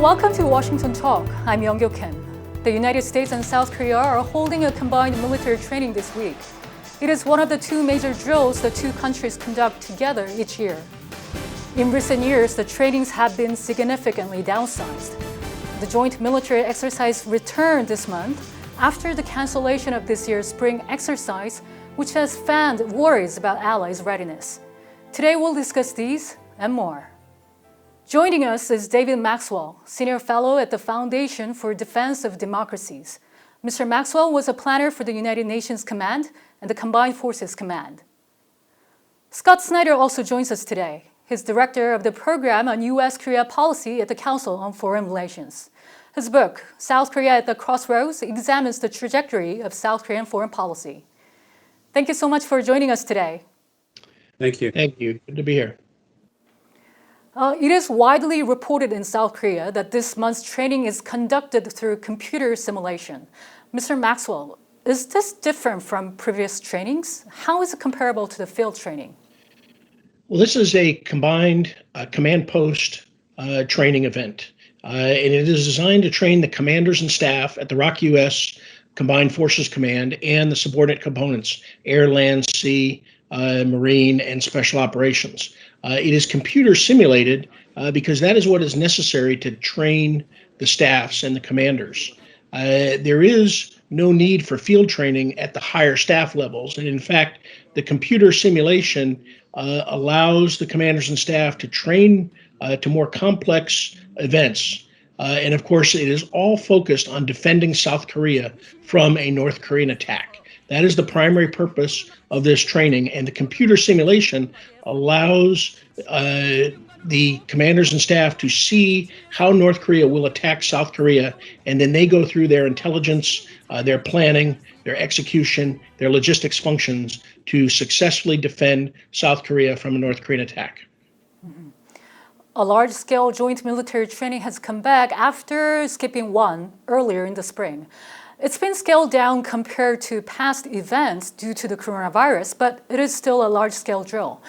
Welcome to Washington Talk. I'm Young-Kyo Kim. The United States and South Korea are holding a combined military training this week. It is one of the two major drills the two countries conduct together each year. In recent years, the trainings have been significantly downsized. The joint military exercise returned this month after the cancellation of this year's spring exercise, which has fanned worries about allies' readiness. Today we'll discuss these and more. Joining us is David Maxwell, Senior Fellow at the Foundation for Defense of Democracies. Mr. Maxwell was a planner for the United Nations Command and the Combined Forces Command. Scott Snyder also joins us today. He's director of the program on U.S.-Korea policy at the Council on Foreign Relations. His book, South Korea at the Crossroads, examines the trajectory of South Korean foreign policy. Thank you so much for joining us today. Thank you. Thank you. Good to be here. It is widely reported in South Korea that this month's training is conducted through computer simulation. Mr. Maxwell, is this different from previous trainings? How is it comparable to the field training? Well, this is a combined command post training event, and it is designed to train the commanders and staff at the ROK U.S. Combined Forces Command and the subordinate components, air, land, sea, marine, and special operations. It is computer simulated because that is what is necessary to train the staffs and the commanders. There is no need for field training at the higher staff levels. And in fact, the computer simulation allows the commanders and staff to train to more complex events. And of course, it is all focused on defending South Korea from a North Korean attack. That is the primary purpose of this training, and the computer simulation allows the commanders and staff to see how North Korea will attack South Korea, and then they go through their intelligence, their planning, their execution, their logistics functions to successfully defend South Korea from a North Korean attack. A large-scale joint military training has come back after skipping one earlier in the spring. It's been scaled down compared to past events due to the coronavirus, but it is still a large-scale drill.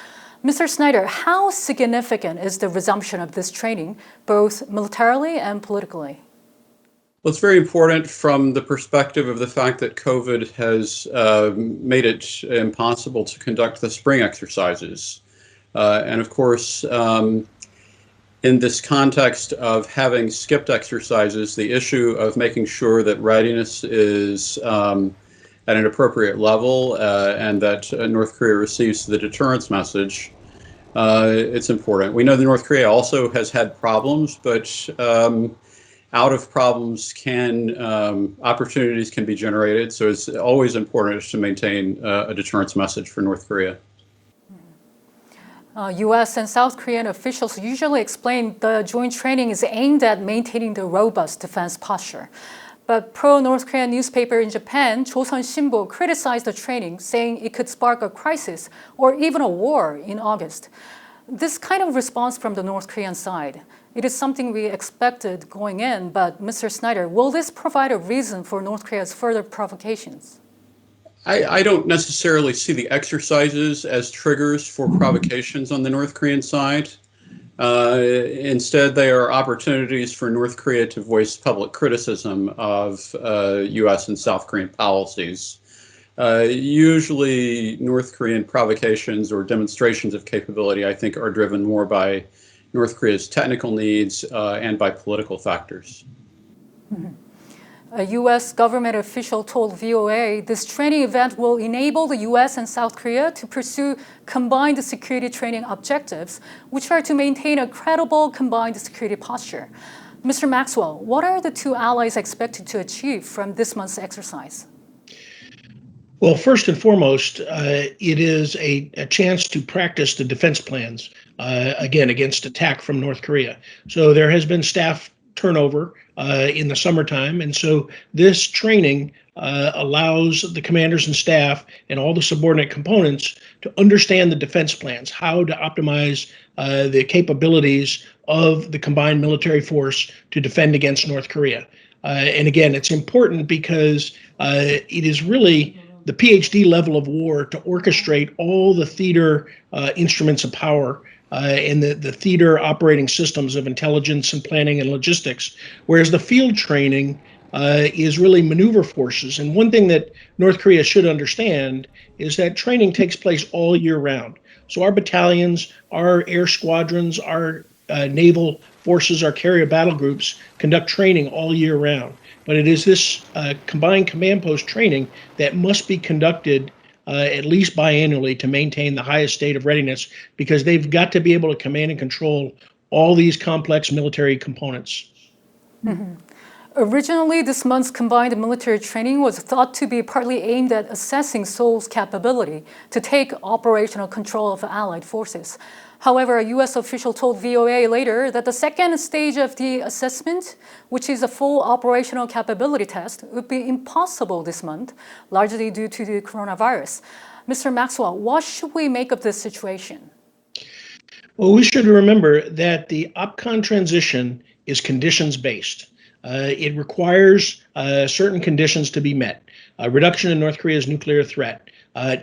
Mr. Snyder, how significant is the resumption of this training, both militarily and politically? Well, it's very important from the perspective of the fact that COVID has made it impossible to conduct the spring exercises. And of course, in this context of having skipped exercises, the issue of making sure that readiness is at an appropriate level and that North Korea receives the deterrence message, it's important. We know that North Korea also has had problems, but out of problems opportunities can be generated. So it's always important to maintain a deterrence message for North Korea. U.S. and South Korean officials usually explain the joint training is aimed at maintaining the robust defense posture. But pro-North Korean newspaper in Japan, Joseon Shinbo, criticized the training, saying it could spark a crisis or even a war in August. This kind of response from the North Korean side, it is something we expected going in, but Mr. Snyder, will this provide a reason for North Korea's further provocations? I don't necessarily see the exercises as triggers for provocations on the North Korean side. Instead, they are opportunities for North Korea to voice public criticism of U.S. and South Korean policies. Usually, North Korean provocations or demonstrations of capability, I think, are driven more by North Korea's technical needs and by political factors. Mm-hmm. A U.S. government official told VOA this training event will enable the U.S. and South Korea to pursue combined security training objectives, which are to maintain a credible combined security posture. Mr. Maxwell, what are the two allies expected to achieve from this month's exercise? Well, first and foremost, it is a chance to practice the defense plans, again, against attack from North Korea. So there has been staff turnover in the summertime. And so this training allows the commanders and staff and all the subordinate components to understand the defense plans, how to optimize the capabilities of the combined military force to defend against North Korea. And again, it's important because it is really the PhD level of war to orchestrate all the theater instruments of power and the theater operating systems of intelligence and planning and logistics, whereas the field training is really maneuver forces. And one thing that North Korea should understand is that training takes place all year round. So our battalions, our air squadrons, our naval forces, our carrier battle groups conduct training all year round. But it is this combined command post training that must be conducted at least biannually to maintain the highest state of readiness, because they've got to be able to command and control all these complex military components. Mm-hmm. Originally, this month's combined military training was thought to be partly aimed at assessing Seoul's capability to take operational control of Allied forces. However, a U.S. official told VOA later that the second stage of the assessment, which is a full operational capability test, would be impossible this month, largely due to the coronavirus. Mr. Maxwell, what should we make of this situation? Well, we should remember that the OPCON transition is conditions-based. It requires certain conditions to be met. A reduction in North Korea's nuclear threat,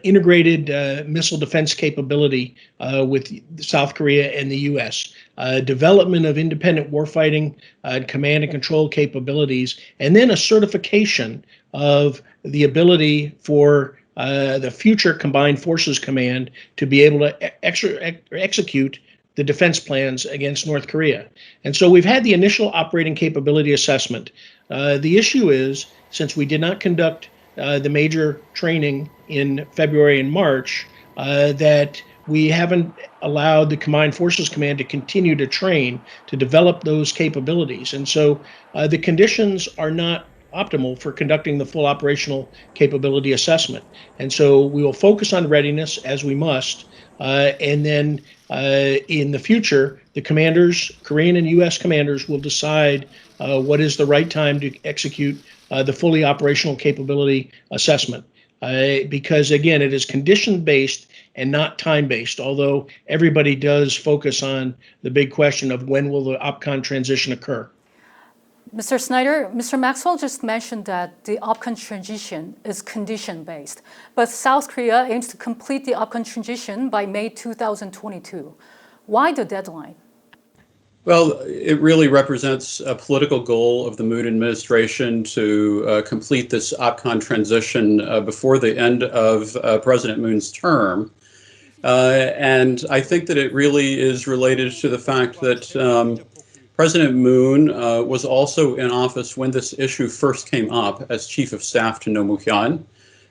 integrated missile defense capability with South Korea and the U.S., development of independent warfighting command and control capabilities, and then a certification of the ability for the future Combined Forces Command to be able to execute the defense plans against North Korea. And so we've had the initial operating capability assessment. The issue is, since we did not conduct the major training in February and March, that we haven't allowed the Combined Forces Command to continue to train to develop those capabilities. And so the conditions are not optimal for conducting the full operational capability assessment. And so we will focus on readiness as we must. And then in the future, the commanders, Korean and U.S. commanders, will decide what is the right time to execute the fully operational capability assessment. Because, again, it is condition-based and not time-based, although everybody does focus on the big question of when will the OPCON transition occur. Mr. Snyder, Mr. Maxwell just mentioned that the OPCON transition is condition-based, but South Korea aims to complete the OPCON transition by May 2022. Why the deadline? Well, it really represents a political goal of the Moon administration to complete this OPCON transition before the end of President Moon's term. And I think that it really is related to the fact that President Moon was also in office when this issue first came up as Chief of Staff to Roh Moo-hyun.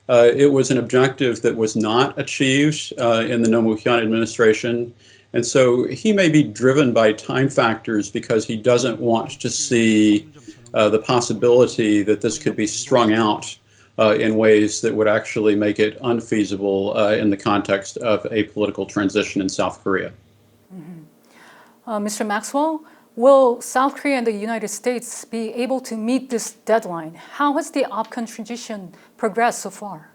It was an objective that was not achieved in the Roh Moo-hyun administration. And so he may be driven by time factors because he doesn't want to see the possibility that this could be strung out in ways that would actually make it unfeasible in the context of a political transition in South Korea. Mm-hmm. Mr. Maxwell, will South Korea and the United States be able to meet this deadline? How has the OPCON transition progressed so far?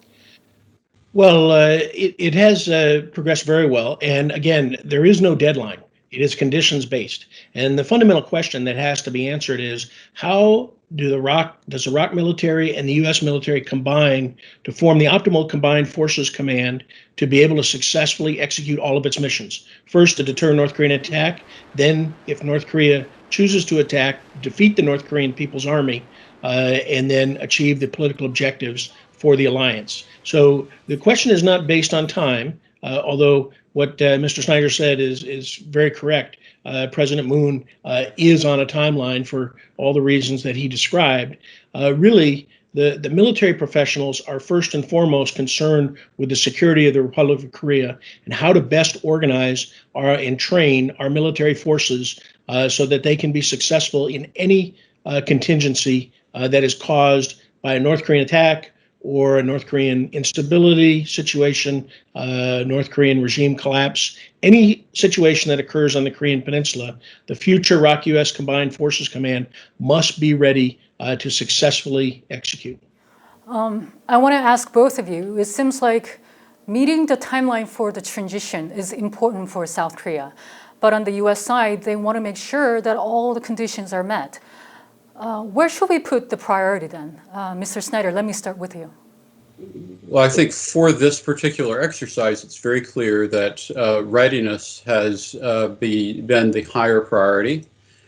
Well, it has progressed very well. And again, there is no deadline. It is conditions-based. And the fundamental question that has to be answered is, how does the ROK military and the U.S. military combine to form the optimal Combined Forces Command to be able to successfully execute all of its missions? First, to deter North Korean attack. Then, if North Korea chooses to attack, defeat the North Korean People's Army, and then achieve the political objectives for the alliance. So the question is not based on time, although what Mr. Snyder said is very correct. President Moon is on a timeline for all the reasons that he described. Really, the military professionals are first and foremost concerned with the security of the Republic of Korea and how to best organize and train our military forces so that they can be successful in any contingency that is caused by a North Korean attack or a North Korean instability situation, North Korean regime collapse, any situation that occurs on the Korean Peninsula. The future ROK U.S. Combined Forces Command must be ready to successfully execute. I want to ask both of you, it seems like meeting the timeline for the transition is important for South Korea. But on the U.S. side, they want to make sure that all the conditions are met. Where should we put the priority then? Mr. Snyder, let me start with you. Well, I think for this particular exercise, it's very clear that readiness has been the higher priority.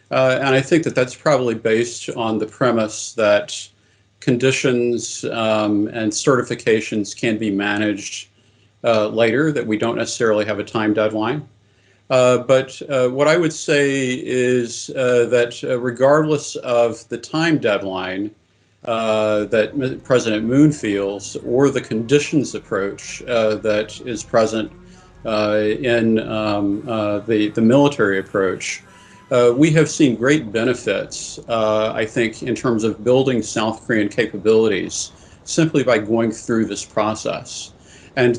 And I think that that's probably based on the premise that conditions and certifications can be managed later, that we don't necessarily have a time deadline. But what I would say is that regardless of the time deadline that President Moon feels, or the conditions approach that is present in the military approach, we have seen great benefits, I think, in terms of building South Korean capabilities simply by going through this process. And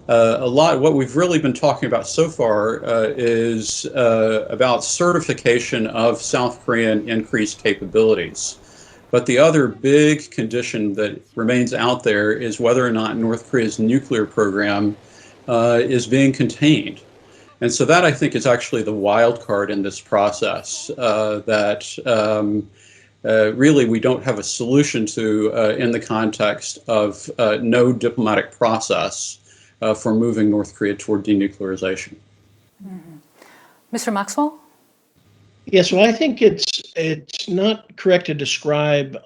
what we've really been talking about so far is about certification of South Korean increased capabilities. But the other big condition that remains out there is whether or not North Korea's nuclear program is being contained. And so that, I think, is actually the wild card in this process that really we don't have a solution to in the context of no diplomatic process for moving North Korea toward denuclearization. Mm-hmm. Mr. Maxwell? Yes, well, I think it's not correct to describe,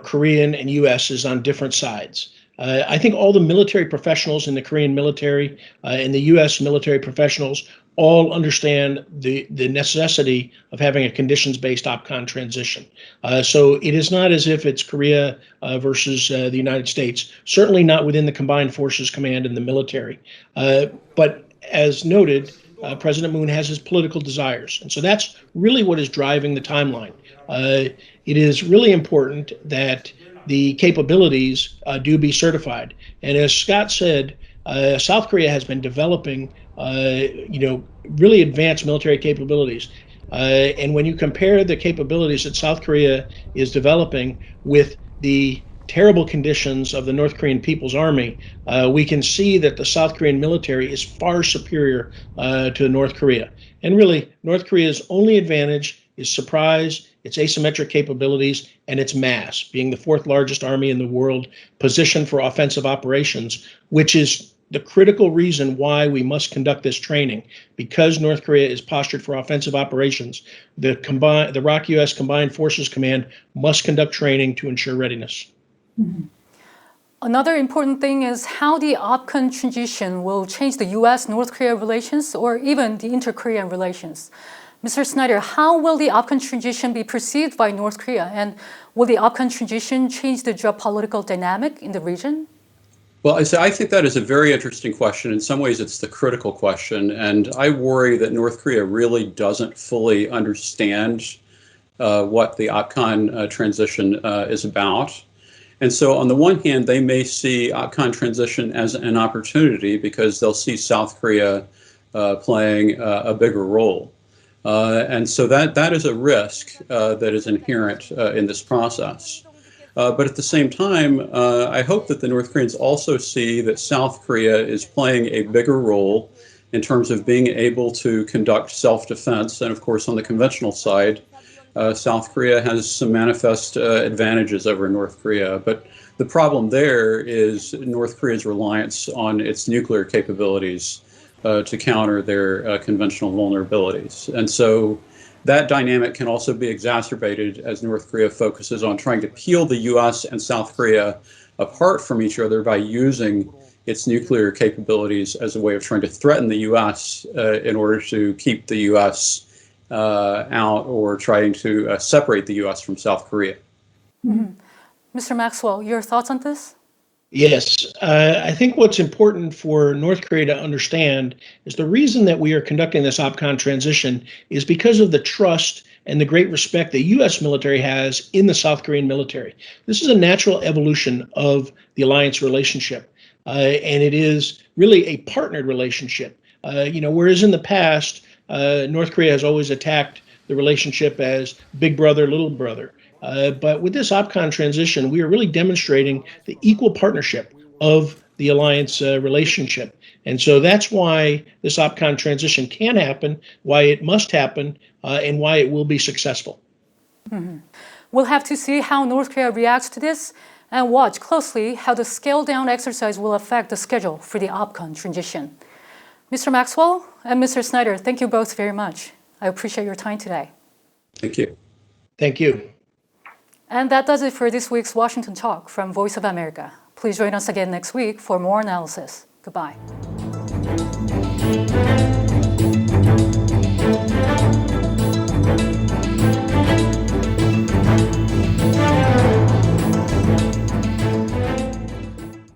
Korean and U.S. as on different sides. I think all the military professionals in the Korean military and the U.S. military professionals all understand the necessity of having a conditions-based OPCON transition. So it is not as if it's Korea versus the United States, certainly not within the Combined Forces Command and the military. But as noted, President Moon has his political desires. And so that's really what is driving the timeline. It is really important that the capabilities do be certified. And as Scott said, South Korea has been developing, really advanced military capabilities. And when you compare the capabilities that South Korea is developing with the terrible conditions of the North Korean People's Army, we can see that the South Korean military is far superior to North Korea. And really, North Korea's only advantage is surprise, its asymmetric capabilities, and its mass, being the fourth largest army in the world, positioned for offensive operations, which is the critical reason why we must conduct this training. Because North Korea is postured for offensive operations, the ROK-US Combined Forces Command must conduct training to ensure readiness. Mm-hmm. Another important thing is how the OPCON transition will change the U.S.-North Korea relations or even the inter-Korean relations. Mr. Snyder, how will the OPCON transition be perceived by North Korea, and will the OPCON transition change the geopolitical dynamic in the region? Well, I think that is a very interesting question. In some ways, it's the critical question, and I worry that North Korea really doesn't fully understand what the OPCON transition is about. And so on the one hand, they may see OPCON transition as an opportunity because they'll see South Korea playing a bigger role. And so that is a risk that is inherent in this process. But at the same time, I hope that the North Koreans also see that South Korea is playing a bigger role in terms of being able to conduct self-defense. And of course, on the conventional side, South Korea has some manifest advantages over North Korea. But the problem there is North Korea's reliance on its nuclear capabilities to counter their conventional vulnerabilities. And so that dynamic can also be exacerbated as North Korea focuses on trying to peel the U.S. and South Korea apart from each other by using its nuclear capabilities as a way of trying to threaten the U.S. In order to keep the U.S. Out or trying to separate the U.S. from South Korea. Mm-hmm. Mr. Maxwell, your thoughts on this? Yes, I think what's important for North Korea to understand is the reason that we are conducting this OPCON transition is because of the trust and the great respect the U.S. military has in the South Korean military. This is a natural evolution of the alliance relationship, and it is really a partnered relationship. Whereas in the past, North Korea has always attacked the relationship as big brother, little brother. But with this OPCON transition, we are really demonstrating the equal partnership of the alliance relationship. And so that's why this OPCON transition can happen, why it must happen, and why it will be successful. Mm-hmm. We'll have to see how North Korea reacts to this. and watch closely how the scaled-down exercise will affect the schedule for the OPCON transition. Mr. Maxwell and Mr. Snyder, thank you both very much. I appreciate your time today. Thank you. Thank you. And that does it for this week's Washington Talk from Voice of America. Please join us again next week for more analysis. Goodbye.